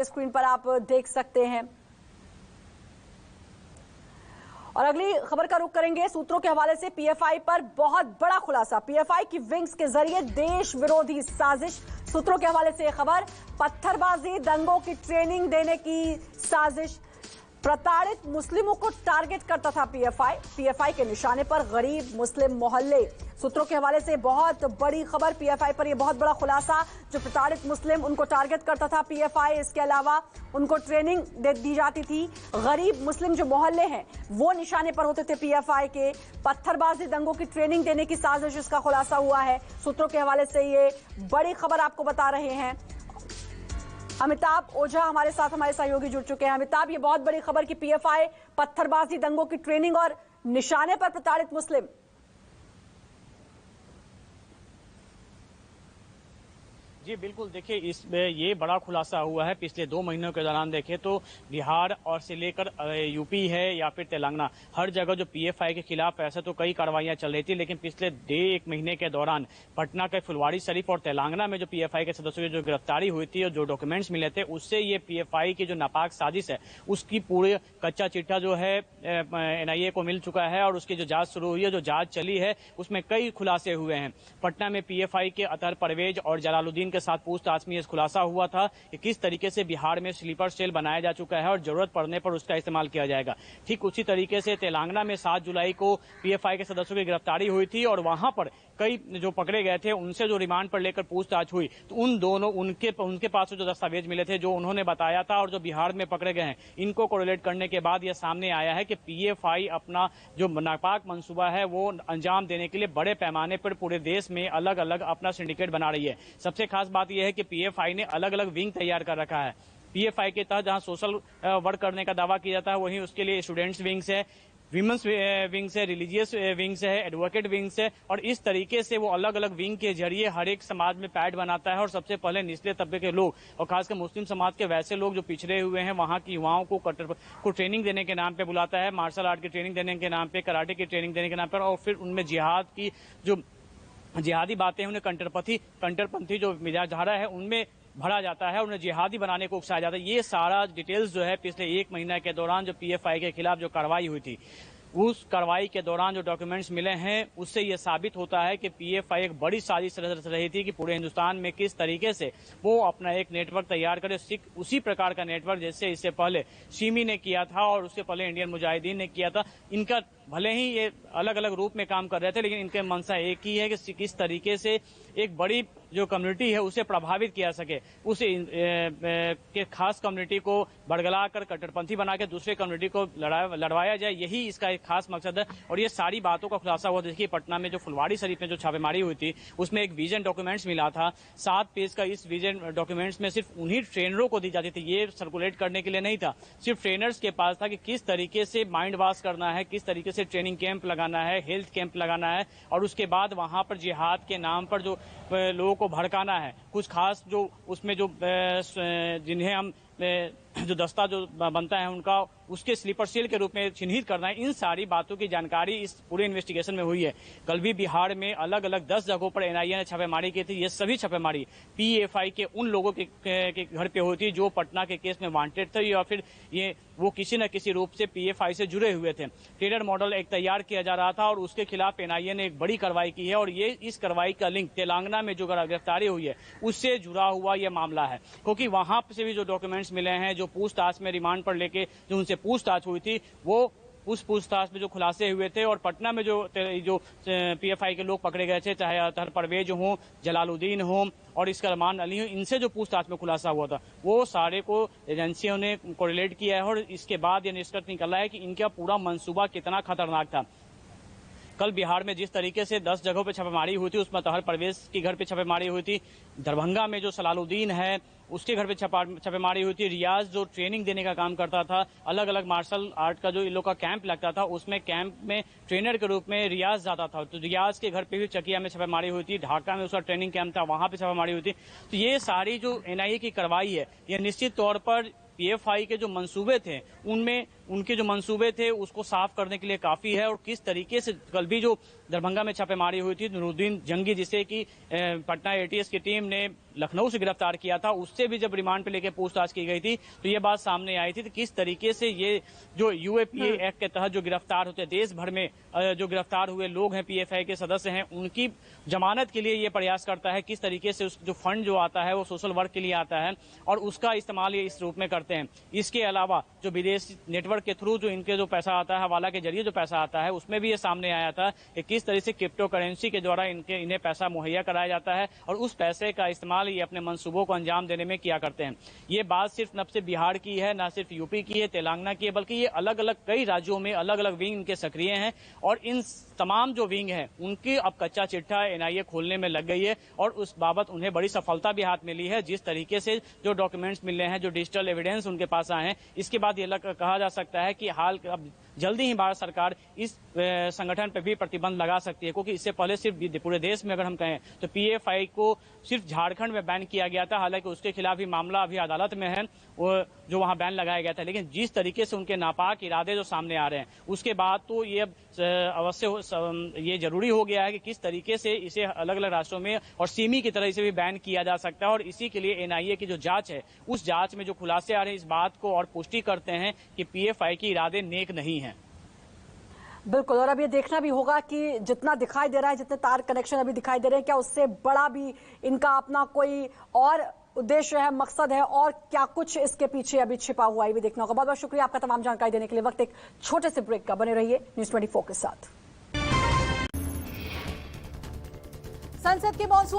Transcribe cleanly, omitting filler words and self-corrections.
Screen पर आप देख सकते हैं। और अगली खबर का रुख करेंगे सूत्रों के हवाले से। पीएफआई पर बहुत बड़ा खुलासा, पीएफआई की विंग्स के जरिए देश विरोधी साजिश। सूत्रों के हवाले से खबर, पत्थरबाजी दंगों की ट्रेनिंग देने की साजिश। प्रताड़ित मुस्लिमों को टारगेट करता था पीएफआई के निशाने पर गरीब मुस्लिम मोहल्ले। सूत्रों के हवाले से बहुत बड़ी खबर, पीएफआई पर यह बहुत बड़ा खुलासा। जो प्रताड़ित मुस्लिम, उनको टारगेट करता था पीएफआई। इसके अलावा उनको ट्रेनिंग दी जाती थी। गरीब मुस्लिम जो मोहल्ले हैं वो निशाने पर होते थे पीएफआई के। पत्थरबाजी दंगों की ट्रेनिंग देने की साजिश, इसका खुलासा हुआ है। सूत्रों के हवाले से ये बड़ी खबर आपको बता रहे हैं। अमिताभ ओझा हमारे साथ, हमारे सहयोगी जुड़ चुके हैं। अमिताभ, ये बहुत बड़ी खबर कि पीएफआई पत्थरबाजी दंगों की ट्रेनिंग और निशाने पर प्रताड़ित मुस्लिम। जी बिल्कुल, देखिए इसमें ये बड़ा खुलासा हुआ है। पिछले 2 महीनों के दौरान देखें तो बिहार और से लेकर यूपी है या फिर तेलंगाना, हर जगह जो पीएफआई के खिलाफ ऐसे तो कई कार्रवाइयां चल रही थी, लेकिन पिछले 1 महीने के दौरान पटना के फुलवारी शरीफ और तेलंगाना में जो पीएफआई के सदस्यों की जो गिरफ्तारी हुई थी और जो डॉक्यूमेंट्स मिले थे, उससे ये पीएफआई की जो नापाक साजिश है उसकी पूरे कच्चा चिट्ठा जो है एनआईए को मिल चुका है और उसकी जो जांच शुरू हुई है, जो जांच चली है, उसमें कई खुलासे हुए हैं। पटना में पीएफआई के अतहर परवेज और जलालुद्दीन के साथ पूछताछ में यह खुलासा हुआ था कि किस तरीके से बिहार में स्लीपर सेल बनाया जा चुका है और जरूरत पड़ने पर उसका इस्तेमाल किया जाएगा। ठीक उसी तरीके से तेलंगाना में 7 जुलाई को पीएफआई के सदस्यों की गिरफ्तारी हुई थी और वहां पर कई जो पकड़े गए थे उनसे जो रिमांड पर लेकर पूछताछ हुई तो उनके पास जो दस्तावेज मिले थे, जो उन्होंने बताया था और जो बिहार में पकड़े गए हैं, इनको कोरिलेट करने के बाद यह सामने आया है कि पीएफआई अपना जो नापाक मंसूबा है वो अंजाम देने के लिए बड़े पैमाने पर पूरे देश में अलग अलग अपना सिंडिकेट बना रही है। सबसे खास बात यह है कि पीएफआई ने अलग अलग विंग तैयार कर रखा है। पीएफआई के तहत जहां सोशल वर्क करने का दावा किया जाता है, वहीं उसके लिए स्टूडेंट्स विंग्स है, विमेंस विंग्स है, रिलीजियस विंग्स है, एडवोकेट विंग्स है, और इस तरीके से वो अलग अलग विंग के जरिए हर एक समाज में पैड बनाता है और सबसे पहले निचले तबके के लोग और खासकर मुस्लिम समाज के वैसे लोग जो पिछड़े हुए हैं, वहां की युवाओं को ट्रेनिंग देने के नाम पे बुलाता है, मार्शल आर्ट की ट्रेनिंग देने के नाम पे, कराटे की ट्रेनिंग देने के नाम पर, और फिर उनमें जिहाद की जो जिहादी बातें उन्हें कंटरपंथी जो मिजाजधारा है उनमें भरा जाता है, उन्हें जिहादी बनाने को उकसाया जाता है। ये सारा डिटेल्स जो है पिछले 1 महीने के दौरान जो पीएफआई के खिलाफ जो कार्रवाई हुई थी, उस कार्रवाई के दौरान जो डॉक्यूमेंट्स मिले हैं उससे यह साबित होता है कि पीएफआई एक बड़ी साजिश रच रही थी कि पूरे हिंदुस्तान में किस तरीके से वो अपना एक नेटवर्क तैयार करे, उसी प्रकार का नेटवर्क जैसे इससे पहले सिमी ने किया था और उससे पहले इंडियन मुजाहिदीन ने किया था। इनका भले ही ये अलग अलग रूप में काम कर रहे थे, लेकिन इनके मंशा एक ही है कि किस तरीके से एक बड़ी जो कम्युनिटी है उसे प्रभावित किया सके, उसे के खास कम्युनिटी को बड़गला कर कट्टरपंथी बना के दूसरे कम्युनिटी को लड़वाया जाए, यही इसका एक खास मकसद है। और ये सारी बातों का खुलासा हुआ। देखिए पटना में जो फुलवारी शरीफ में जो छापेमारी हुई थी उसमें एक विजन डॉक्यूमेंट्स मिला था, 7 पेज का। इस विजन डॉक्यूमेंट्स में सिर्फ उन्हीं ट्रेनरों को दी जाती थी, ये सर्कुलेट करने के लिए नहीं था, सिर्फ ट्रेनर्स के पास था कि किस तरीके से माइंड वॉश करना है, किस तरीके से ट्रेनिंग कैंप लगाना है, हेल्थ कैंप लगाना है, और उसके बाद वहां पर जिहाद के नाम पर जो लोगों को भड़काना है, कुछ खास जो उसमें जो जिन्हें हम जो दस्ता जो बनता है उनका उसके स्लीपर सेल के रूप में चिन्हित करना है, इन सारी बातों की जानकारी इस पूरे इन्वेस्टिगेशन में हुई है। कल भी बिहार में अलग अलग 10 जगहों पर एनआईए ने छापेमारी की थी। ये सभी छापेमारी पीएफआई के उन लोगों के घर पे हुई थी जो पटना के केस में वांटेड थे या फिर ये वो किसी न किसी रूप से पीएफआई से जुड़े हुए थे। टेरर मॉडल एक तैयार किया जा रहा था और उसके खिलाफ एनआईए ने एक बड़ी कार्रवाई की है और ये इस कार्रवाई का लिंक तेलंगाना में जो गिरफ्तारी हुई है उससे जुड़ा हुआ यह मामला है, क्योंकि वहां से भी जो डॉक्यूमेंट्स मिले हैं, जो पूछताछ में रिमांड पर लेके जो उनसे पूछताछ हुई थी, वो उस पूछताछ में जो खुलासे हुए थे और पटना में जो पीएफआई के लोग पकड़े गए थे, चाहे अतहर परवेज हों, जलालुद्दीन हों और इसका रहमान अली हों, इनसे जो पूछताछ में खुलासा हुआ था वो सारे को एजेंसियों ने कोरिलेट किया है और इसके बाद ये निष्कर्ष निकला है कि इनका पूरा मंसूबा कितना खतरनाक था। कल बिहार में जिस तरीके से 10 जगहों पे छापेमारी हुई थी, उसमें अतहर परवेज के घर पे छापेमारी हुई थी, दरभंगा में जो सलालुद्दीन है उसके घर पे छापेमारी हुई थी, रियाज जो ट्रेनिंग देने का काम करता था, अलग अलग मार्शल आर्ट का जो इन लोग का कैंप लगता था उसमें कैंप में ट्रेनर के रूप में रियाज जाता था, तो रियाज के घर पे भी चकिया में छापेमारी हुई थी, ढाका में उसका ट्रेनिंग कैंप था, वहां पे छापेमारी हुई थी। तो ये सारी जो एनआईए की कार्रवाई है, ये निश्चित तौर पर पीएफआई के जो मंसूबे थे उनमें उनके जो मंसूबे थे उसको साफ करने के लिए काफी है। और किस तरीके से कल भी जो दरभंगा में छापेमारी हुई थी, नूरुद्दीन जंगी जिसे कि पटना एटीएस की टीम ने लखनऊ से गिरफ्तार किया था, उससे भी जब रिमांड पे लेके पूछताछ की गई थी तो ये बात सामने आई थी कि किस तरीके से ये जो यूएपीए एक्ट के तहत जो गिरफ्तार होते हैं, देश भर में जो गिरफ्तार हुए लोग हैं, पीएफआई के सदस्य हैं, उनकी जमानत के लिए ये प्रयास करता है। किस तरीके से उस जो फंड जो आता है वो सोशल वर्क के लिए आता है और उसका इस्तेमाल ये इस रूप में करते हैं। इसके अलावा जो विदेशी नेटवर्क के थ्रू जो इनके जो पैसा आता है, हवाला के जरिए जो पैसा आता है, उसमें भी ये सामने आया था कि किस तरह से क्रिप्टो करेंसी के द्वारा इन्हें पैसा मुहैया कराया जाता है और उस पैसे का इस्तेमाल ये अपने मंसूबों को अंजाम देने में किया करते हैं। ये बात सिर्फ न सिर्फ बिहार की है, न सिर्फ यूपी की है, तेलंगाना की है, बल्कि ये अलग अलग कई राज्यों में अलग अलग विंग इनके सक्रिय हैं और इन तमाम जो विंग हैं उनकी अब कच्चा चिट्ठा एनआईए खोलने में लग गई है और उस बाबत उन्हें बड़ी सफलता भी हाथ मिली है। जिस तरीके से जो डॉक्यूमेंट्स मिले हैं, जो डिजिटल एविडेंस उनके पास आए हैं, इसके बाद ये कहा जा सकता है कि अब जल्दी ही भारत सरकार इस संगठन पर भी प्रतिबंध लगा सकती है, क्योंकि इससे पहले सिर्फ पूरे देश में अगर हम कहें तो पीएफआई को सिर्फ झारखंड में बैन किया गया था। हालांकि उसके खिलाफ भी मामला अभी अदालत में है, वो जो वहां बैन लगाया गया था। लेकिन जिस तरीके से उनके नापाक इरादे जो सामने आ रहे हैं, उसके बाद तो ये अवश्य ये जरूरी हो गया है कि किस तरीके से इसे अलग अलग राष्ट्रों में और सिमी की तरह इसे भी बैन किया जा सकता है। और इसी के लिए एनआईए की जो जांच है, उस जांच में जो खुलासे आ रहे हैं, इस बात को और पुष्टि करते हैं कि पीएफआई के इरादे नेक नहीं है। बिल्कुल, और अब ये देखना भी होगा कि जितना दिखाई दे रहा है, जितने तार कनेक्शन अभी दिखाई दे रहे हैं, क्या उससे बड़ा भी इनका अपना कोई और उद्देश्य है, मकसद है, और क्या कुछ इसके पीछे अभी छिपा हुआ है, भी देखना होगा। बहुत बहुत शुक्रिया आपका तमाम जानकारी देने के लिए। वक्त एक छोटे से ब्रेक का, बने रहिए न्यूज़ 24 के साथ। संसद के मॉनसून